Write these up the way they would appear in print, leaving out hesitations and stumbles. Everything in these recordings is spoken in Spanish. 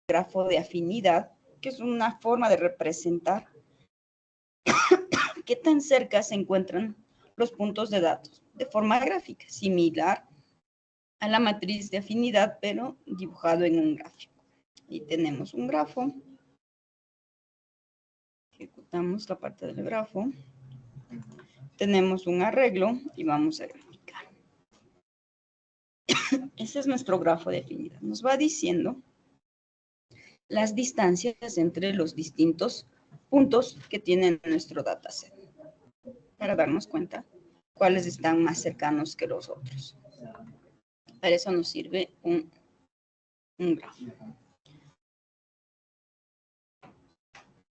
grafo de afinidad, que es una forma de representar qué tan cerca se encuentran los puntos de datos de forma gráfica, similar a la matriz de afinidad, pero dibujado en un gráfico. Y tenemos un grafo. Ejecutamos la parte del grafo. Tenemos un arreglo y vamos a graficar. Ese es nuestro grafo de afinidad. Nos va diciendo las distancias entre los distintos puntos que tiene nuestro dataset, para darnos cuenta cuáles están más cercanos que los otros. Para eso nos sirve un grafo.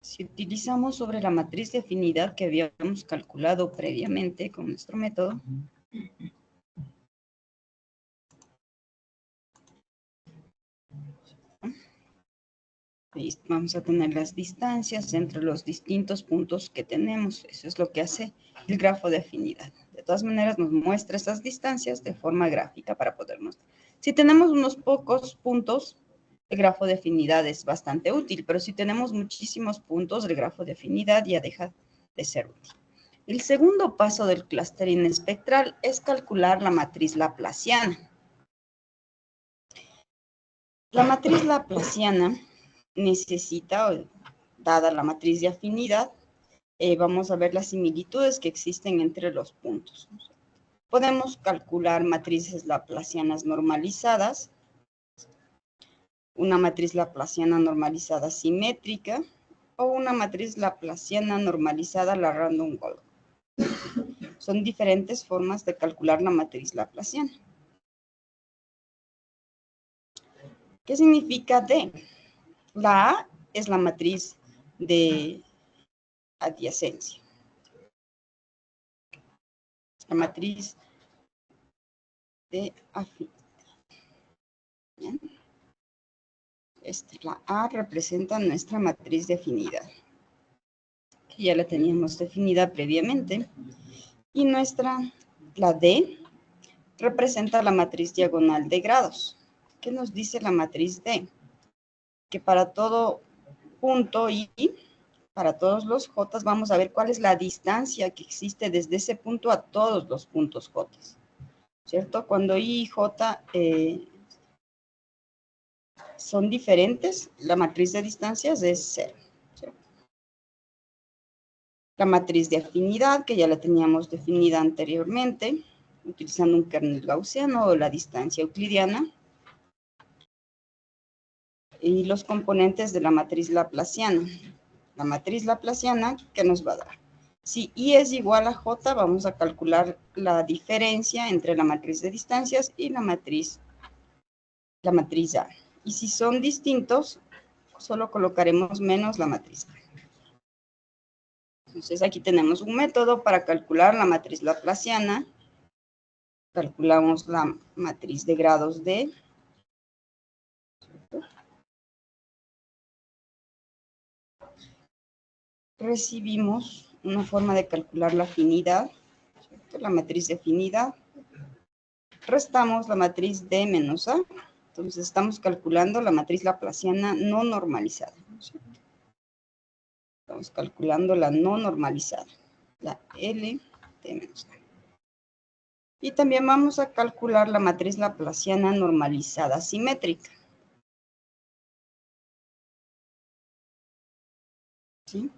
Si utilizamos sobre la matriz de afinidad que habíamos calculado previamente con nuestro método, vamos a tener las distancias entre los distintos puntos que tenemos. Eso es lo que hace el grafo de afinidad. De todas maneras, nos muestra esas distancias de forma gráfica para podernos... Si tenemos unos pocos puntos, el grafo de afinidad es bastante útil, pero si tenemos muchísimos puntos, el grafo de afinidad ya deja de ser útil. El segundo paso del clustering espectral es calcular la matriz laplaciana. La matriz laplaciana necesita, dada la matriz de afinidad, vamos a ver las similitudes que existen entre los puntos. Podemos calcular matrices laplacianas normalizadas, una matriz laplaciana normalizada simétrica o una matriz laplaciana normalizada la random walk. Son diferentes formas de calcular la matriz laplaciana. ¿Qué significa D? La A es la matriz de adyacencia. La matriz de afinidad. Bien. La A representa nuestra matriz de afinidad, que ya la teníamos definida previamente. Y la D, representa la matriz diagonal de grados. ¿Qué nos dice la matriz D? Que para todo punto I, para todos los J, vamos a ver cuál es la distancia que existe desde ese punto a todos los puntos J. ¿Cierto? Cuando I y J son diferentes, la matriz de distancias es 0. ¿Cierto? La matriz de afinidad, que ya la teníamos definida anteriormente, utilizando un kernel gaussiano o la distancia euclidiana. Y los componentes de la matriz laplaciana. La matriz laplaciana, ¿qué nos va a dar? Si I es igual a J, vamos a calcular la diferencia entre la matriz de distancias y la matriz A. Y si son distintos, solo colocaremos menos la matriz A. Entonces aquí tenemos un método para calcular la matriz laplaciana. Calculamos la matriz de grados D. Recibimos una forma de calcular la afinidad, ¿cierto? La matriz de afinidad. Restamos la matriz D menos A. Entonces estamos calculando la matriz laplaciana no normalizada, ¿cierto? Estamos calculando la no normalizada, la L D menos A. Y también vamos a calcular la matriz laplaciana normalizada simétrica. ¿Sí?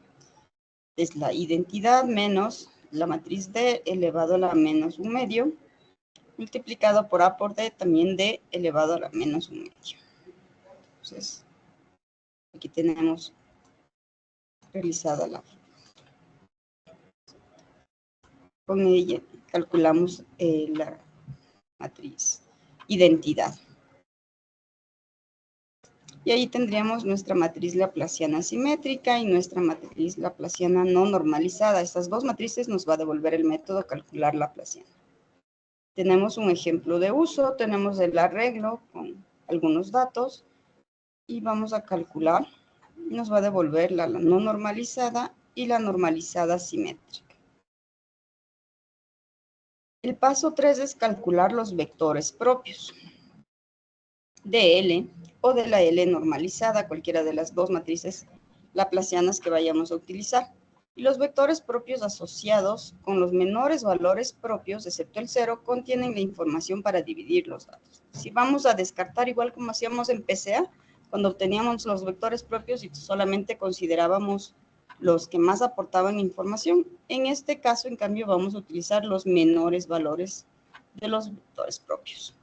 Es la identidad menos la matriz D elevado a la menos un medio, multiplicado por A por D, también D elevado a la menos un medio. Entonces, aquí tenemos realizada la. Con ella calculamos la matriz identidad. Y ahí tendríamos nuestra matriz laplaciana simétrica y nuestra matriz laplaciana no normalizada. Estas dos matrices nos va a devolver el método calcular laplaciana. Tenemos un ejemplo de uso, tenemos el arreglo con algunos datos y vamos a calcular. Nos va a devolver la no normalizada y la normalizada simétrica. El paso 3 es calcular los vectores propios. DL o de la L normalizada, cualquiera de las dos matrices laplacianas que vayamos a utilizar. Y los vectores propios asociados con los menores valores propios, excepto el 0, contienen la información para dividir los datos. Si vamos a descartar igual como hacíamos en PCA, cuando obteníamos los vectores propios y solamente considerábamos los que más aportaban información, en este caso, en cambio, vamos a utilizar los menores valores de los vectores propios.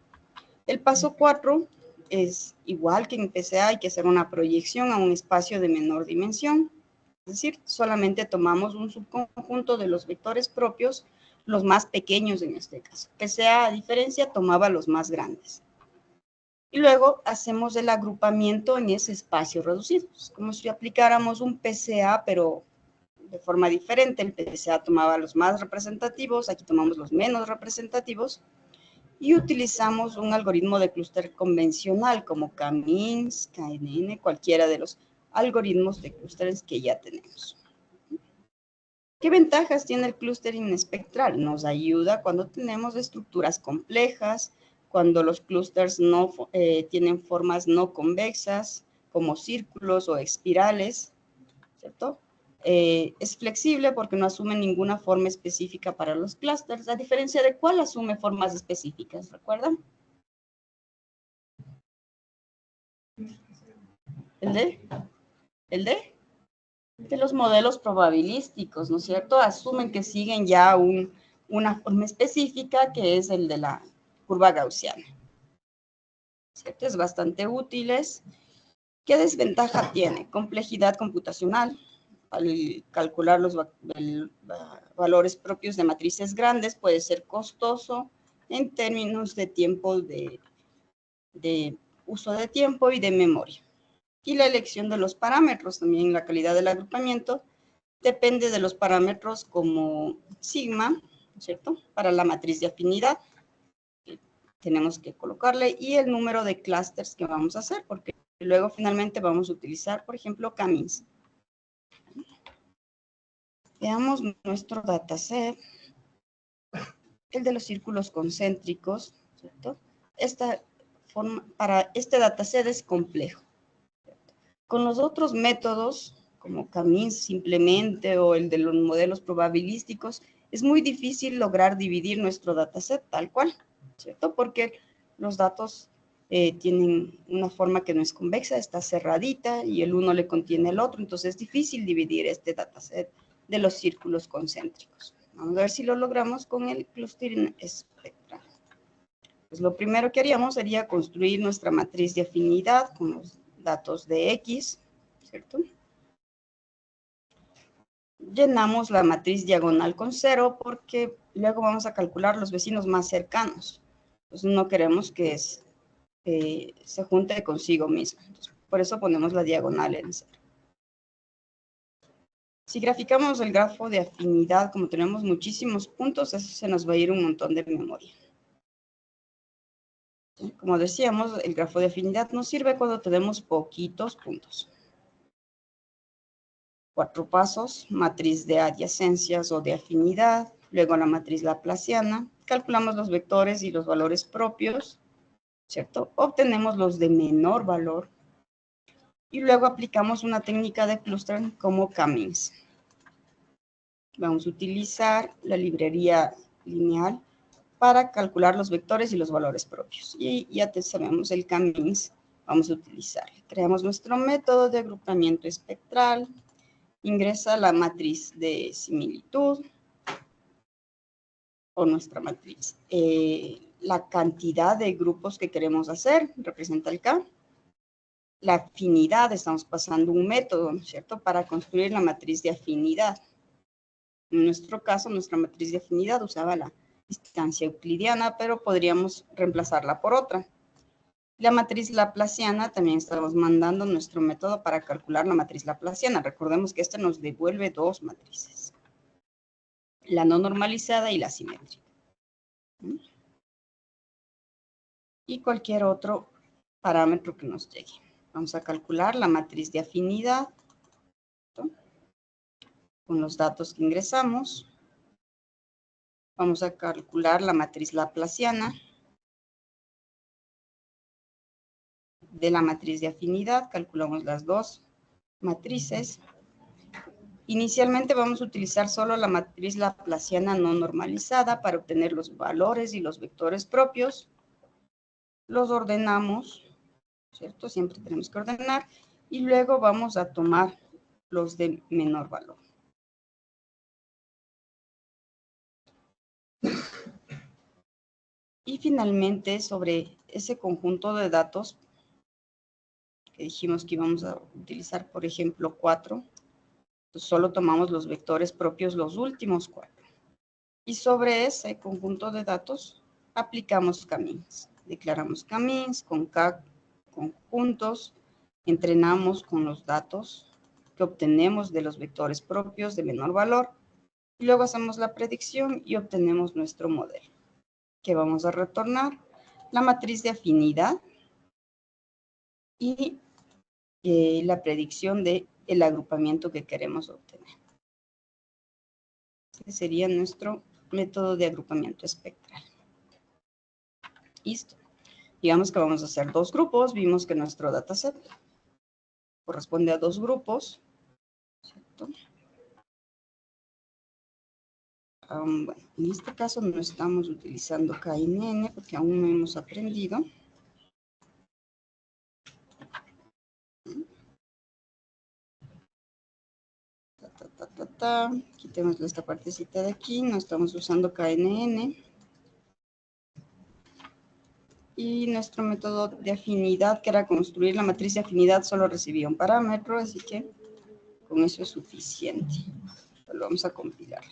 El paso 4 es igual que en PCA, hay que hacer una proyección a un espacio de menor dimensión. Es decir, solamente tomamos un subconjunto de los vectores propios, los más pequeños en este caso. PCA, a diferencia, tomaba los más grandes. Y luego hacemos el agrupamiento en ese espacio reducido. Es como si aplicáramos un PCA, pero de forma diferente. El PCA tomaba los más representativos, aquí tomamos los menos representativos, y utilizamos un algoritmo de clúster convencional como K-means, KNN, cualquiera de los algoritmos de clústeres que ya tenemos. ¿Qué ventajas tiene el clustering espectral? Nos ayuda cuando tenemos estructuras complejas, cuando los clústeres no tienen formas no convexas, como círculos o espirales, ¿cierto? Es flexible porque no asume ninguna forma específica para los clústeres, a diferencia de cuál asume formas específicas, ¿recuerdan? ¿El de los modelos probabilísticos, ¿no es cierto? Asumen que siguen ya una forma específica que es el de la curva gaussiana, ¿cierto? Es bastante útiles. ¿Qué desventaja tiene? Complejidad computacional. Al calcular los valores propios de matrices grandes puede ser costoso en términos de tiempo de uso de tiempo y de memoria. Y la elección de los parámetros, también la calidad del agrupamiento, depende de los parámetros como sigma, ¿cierto? Para la matriz de afinidad, tenemos que colocarle, y el número de clústeres que vamos a hacer, porque luego finalmente vamos a utilizar, por ejemplo, K-means. Veamos nuestro dataset, el de los círculos concéntricos, ¿cierto? Para este dataset es complejo. Con los otros métodos, como K-means simplemente, o el de los modelos probabilísticos, es muy difícil lograr dividir nuestro dataset tal cual, ¿cierto? Porque los datos tienen una forma que no es convexa, está cerradita, y el uno le contiene el otro, entonces es difícil dividir este dataset de los círculos concéntricos. Vamos a ver si lo logramos con el clustering espectral. Pues lo primero que haríamos sería construir nuestra matriz de afinidad con los datos de X, ¿cierto? Llenamos la matriz diagonal con 0 porque luego vamos a calcular los vecinos más cercanos. Entonces no queremos que se junte consigo mismo. Entonces, por eso ponemos la diagonal en 0. Si graficamos el grafo de afinidad, como tenemos muchísimos puntos, eso se nos va a ir un montón de memoria. Como decíamos, el grafo de afinidad nos sirve cuando tenemos poquitos puntos. 4 pasos: matriz de adyacencias o de afinidad, luego la matriz laplaciana, calculamos los vectores y los valores propios, ¿cierto? Obtenemos los de menor valor, y luego aplicamos una técnica de clustering como K-means. Vamos a utilizar la librería lineal para calcular los vectores y los valores propios. Y ya sabemos el K-means, vamos a utilizar. Creamos nuestro método de agrupamiento espectral, ingresa la matriz de similitud, o nuestra matriz. La cantidad de grupos que queremos hacer representa el K. La afinidad, estamos pasando un método, ¿no es cierto?, para construir la matriz de afinidad. En nuestro caso, nuestra matriz de afinidad usaba la distancia euclidiana, pero podríamos reemplazarla por otra. La matriz laplaciana, también estamos mandando nuestro método para calcular la matriz laplaciana. Recordemos que esta nos devuelve dos matrices: la no normalizada y la simétrica. Y cualquier otro parámetro que nos llegue. Vamos a calcular la matriz de afinidad, ¿no?, con los datos que ingresamos. Vamos a calcular la matriz laplaciana de la matriz de afinidad, calculamos las dos matrices. Inicialmente vamos a utilizar solo la matriz laplaciana no normalizada para obtener los valores y los vectores propios. Los ordenamos, ¿cierto? Siempre tenemos que ordenar. Y luego vamos a tomar los de menor valor. Y finalmente, sobre ese conjunto de datos que dijimos que íbamos a utilizar, por ejemplo, 4, pues solo tomamos los vectores propios, los últimos 4. Y sobre ese conjunto de datos aplicamos camins. Declaramos camins con K conjuntos, entrenamos con los datos que obtenemos de los vectores propios de menor valor y luego hacemos la predicción y obtenemos nuestro modelo, que vamos a retornar la matriz de afinidad y la predicción del agrupamiento que queremos obtener. Este sería nuestro método de agrupamiento espectral. Listo. Digamos que vamos a hacer dos grupos. Vimos que nuestro dataset corresponde a dos grupos, ¿cierto? Bueno, en este caso no estamos utilizando KNN porque aún no hemos aprendido. Quitemos esta partecita de aquí, no estamos usando KNN. Y nuestro método de afinidad, que era construir la matriz de afinidad, solo recibía un parámetro, así que con eso es suficiente. Lo vamos a compilar.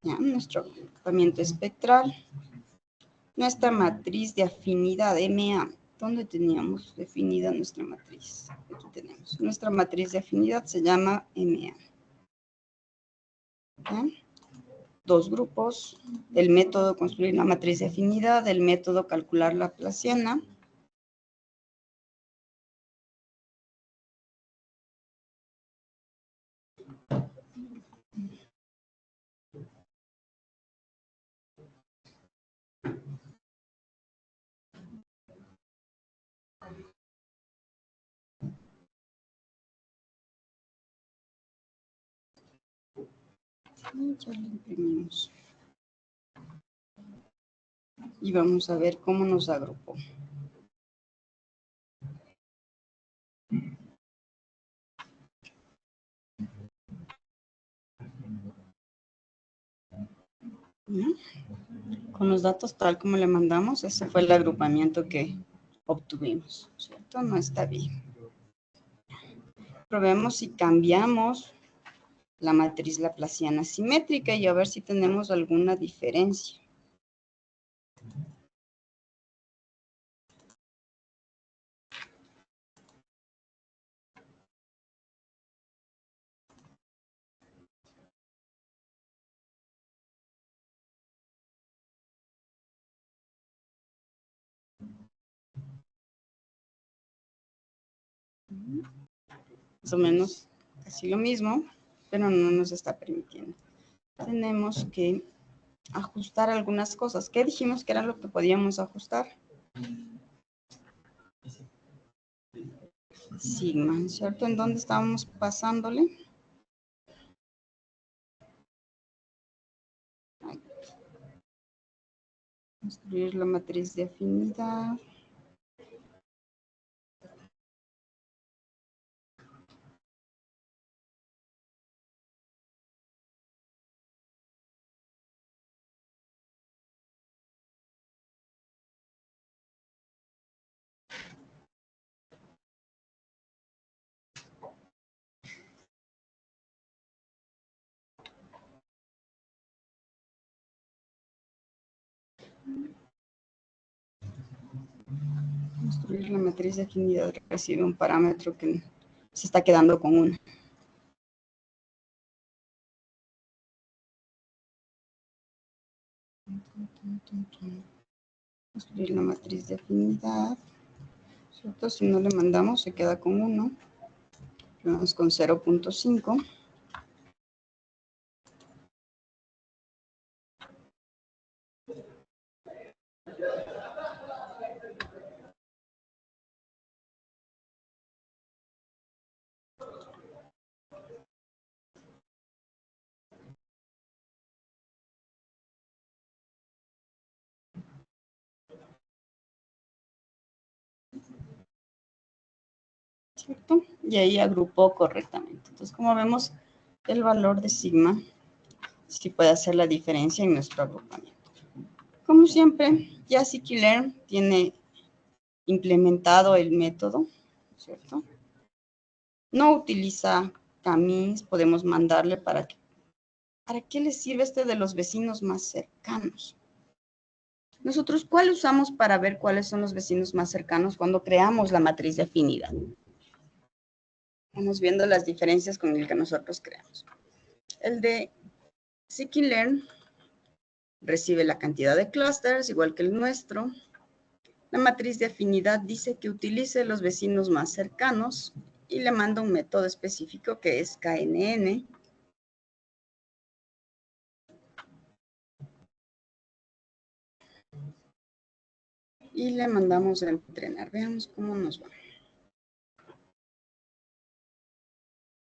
Ya, nuestro agrupamiento espectral. Nuestra matriz de afinidad, MA. ¿Dónde teníamos definida nuestra matriz? Aquí tenemos. Nuestra matriz de afinidad se llama MA. ¿Ya? Dos grupos, el método construir la matriz de afinidad, el método calcular la laplaciana. Y ya lo imprimimos. Y vamos a ver cómo nos agrupó. ¿Ya? Con los datos tal como le mandamos, ese fue el agrupamiento que obtuvimos, ¿cierto? No está bien. Probemos si cambiamos la matriz laplaciana simétrica y a ver si tenemos alguna diferencia. Más o menos casi lo mismo, pero no nos está permitiendo. Tenemos que ajustar algunas cosas. ¿Qué dijimos que era lo que podíamos ajustar? Sigma, ¿cierto? ¿En dónde estábamos pasándole? Construir la matriz de afinidad. Construir la matriz de afinidad recibe un parámetro que se está quedando con 1. Construir la matriz de afinidad, ¿cierto? Si no le mandamos, se queda con 1. Vamos con 0.5. ¿cierto? Y ahí agrupó correctamente. Entonces, como vemos, el valor de sigma sí puede hacer la diferencia en nuestro agrupamiento. Como siempre, ya scikit-learn tiene implementado el método, ¿cierto? No utiliza camins, podemos mandarle ¿para qué le sirve este de los vecinos más cercanos? Nosotros, ¿cuál usamos para ver cuáles son los vecinos más cercanos cuando creamos la matriz de afinidad? Vamos viendo las diferencias con el que nosotros creamos. El de scikit-learn recibe la cantidad de clusters, igual que el nuestro. La matriz de afinidad dice que utilice los vecinos más cercanos y le manda un método específico que es KNN. Y le mandamos a entrenar. Veamos cómo nos va.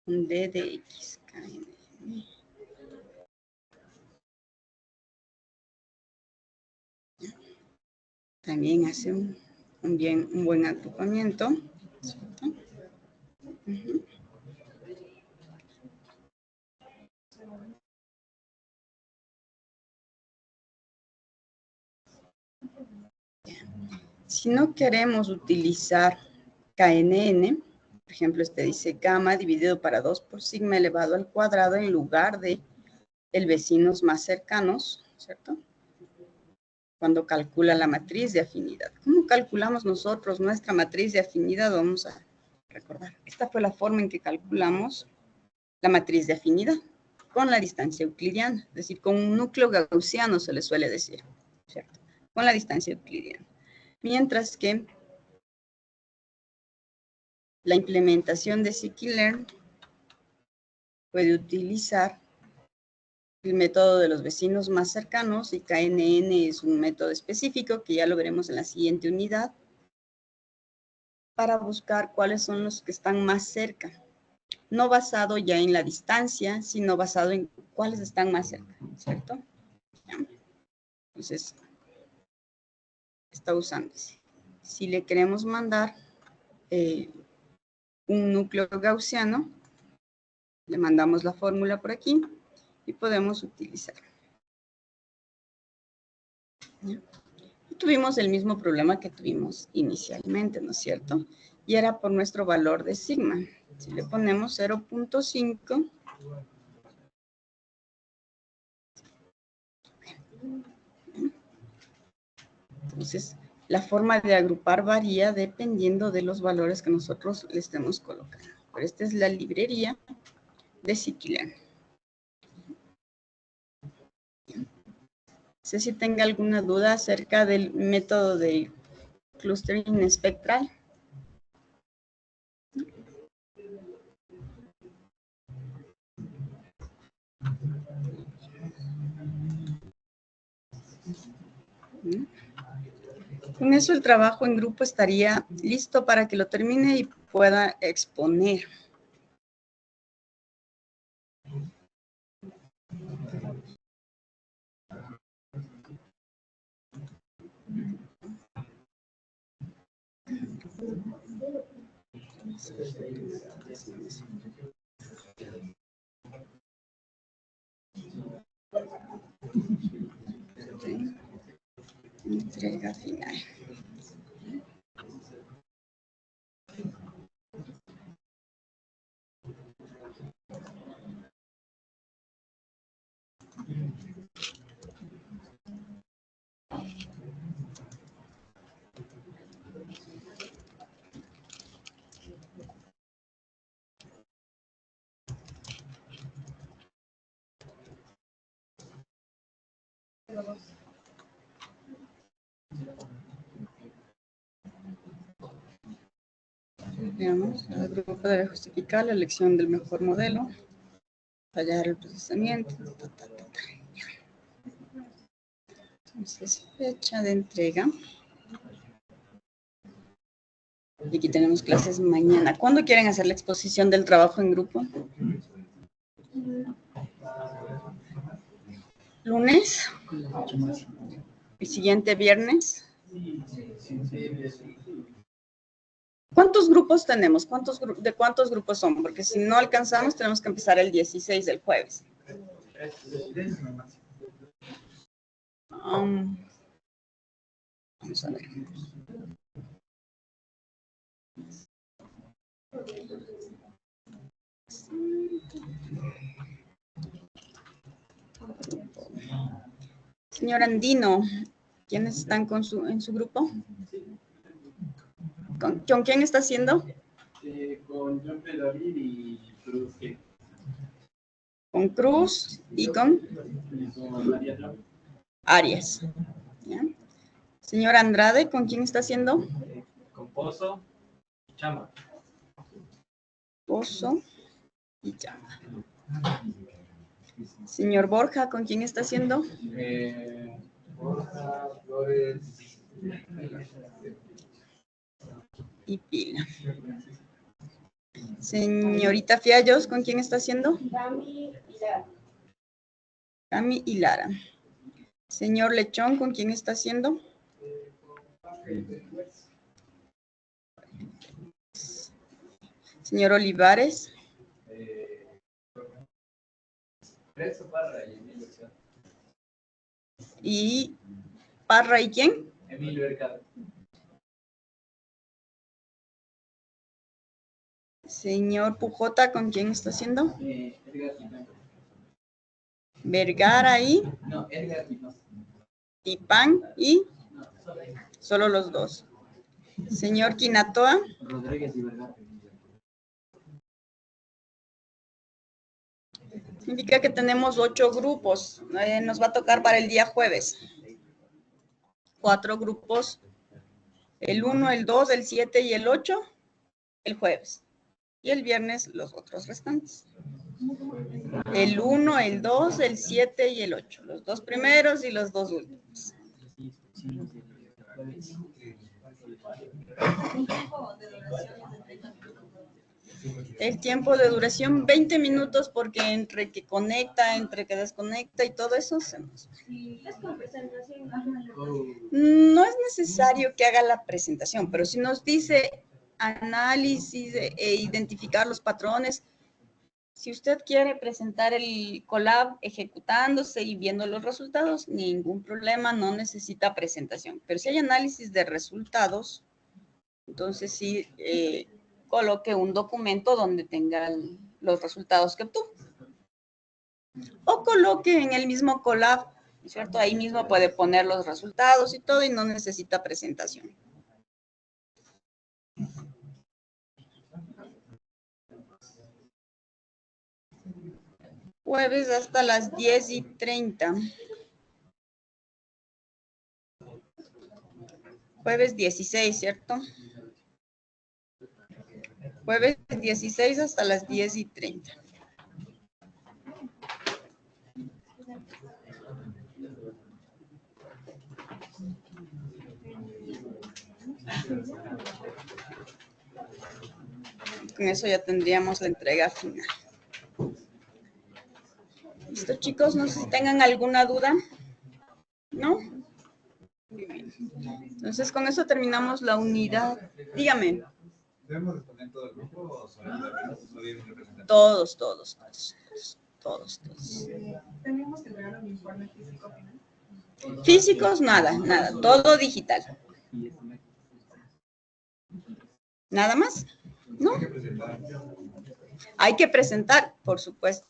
Un D de X, KNN. También hace un buen agrupamiento. ¿Cierto? Si no queremos utilizar KNN, por ejemplo, este dice gamma dividido para 2 por sigma elevado al cuadrado en lugar de el vecinos más cercanos, ¿cierto? Cuando calcula la matriz de afinidad. ¿Cómo calculamos nosotros nuestra matriz de afinidad? Vamos a recordar. Esta fue la forma en que calculamos la matriz de afinidad con la distancia euclidiana, es decir, con un núcleo gaussiano se le suele decir, ¿cierto? Con la distancia euclidiana. Mientras que la implementación de scikit-learn puede utilizar el método de los vecinos más cercanos y KNN es un método específico que ya lo veremos en la siguiente unidad para buscar cuáles son los que están más cerca. No basado ya en la distancia, sino basado en cuáles están más cerca, ¿cierto? Entonces, está usándose. Si le queremos mandar un núcleo gaussiano, le mandamos la fórmula por aquí y podemos utilizar. ¿Ya? Y tuvimos el mismo problema que tuvimos inicialmente, ¿no es cierto? Y era por nuestro valor de sigma. Si le ponemos 0.5, entonces la forma de agrupar varía dependiendo de los valores que nosotros le estemos colocando. Pero esta es la librería de scikit-learn. No sé si tenga alguna duda acerca del método de clustering espectral. Con eso el trabajo en grupo estaría listo para que lo termine y pueda exponer. Entrega final. Veamos, el grupo debe justificar la elección del mejor modelo, fallar el procesamiento. Entonces, fecha de entrega. Y aquí tenemos clases mañana. ¿Cuándo quieren hacer la exposición del trabajo en grupo? ¿Lunes? ¿El siguiente viernes? ¿Cuántos grupos tenemos? ¿De cuántos grupos son? Porque si no alcanzamos, tenemos que empezar el 16 del jueves. Vamos a ver. Señor Andino, ¿quiénes están en su grupo? ¿Con quién está haciendo? Con John P. David y Cruz. Con Cruz y con María Jo. Arias. ¿Ya? Señor Andrade, ¿con quién está haciendo? Con Pozo y Chama. Pozo y Chama. Señor Borja, ¿con quién está haciendo? Borja, Flores y Pila. Señorita Fiallos, ¿con quién está haciendo? Cami y Lara. Señor Lechón, ¿con quién está haciendo? Señor Olivares. Y Parra, ¿y quién? Emilio Ercado. Señor Pujota, ¿con quién está haciendo? Edgar Tipán. Vergara y No, Edgar Tipán. Tipán y No, solo los dos. Señor Quinatoa. Rodríguez y Vergara. Indica que tenemos 8 grupos. Nos va a tocar para el día jueves. 4 grupos. El 1, el 2, el 7 y el 8, el jueves. Y el viernes los otros restantes. El 1, el 2, el 7 y el 8. Los 2 primeros y los 2 últimos. El tiempo de duración 20 minutos porque entre que conecta, entre que desconecta y todo eso se nos... No es necesario que haga la presentación, pero si nos dice análisis e identificar los patrones, si usted quiere presentar el collab ejecutándose y viendo los resultados, ningún problema, no necesita presentación. Pero si hay análisis de resultados, entonces sí coloque un documento donde tenga los resultados que obtuvo. O coloque en el mismo collab, ¿cierto? Ahí mismo puede poner los resultados y todo y no necesita presentación. Jueves hasta las 10:30. Jueves 16, ¿cierto? Jueves 16 hasta las 10:30. Con eso ya tendríamos la entrega final. ¿Listo, chicos? No sé si tengan alguna duda. ¿No? Muy bien. Entonces, con eso terminamos la unidad. Dígame. ¿Debemos responder todo el grupo o solamente Todos. ¿Tenemos que entregar un informe físico final? Físicos, nada, todo digital. ¿Nada más? ¿No? Hay que presentar, por supuesto.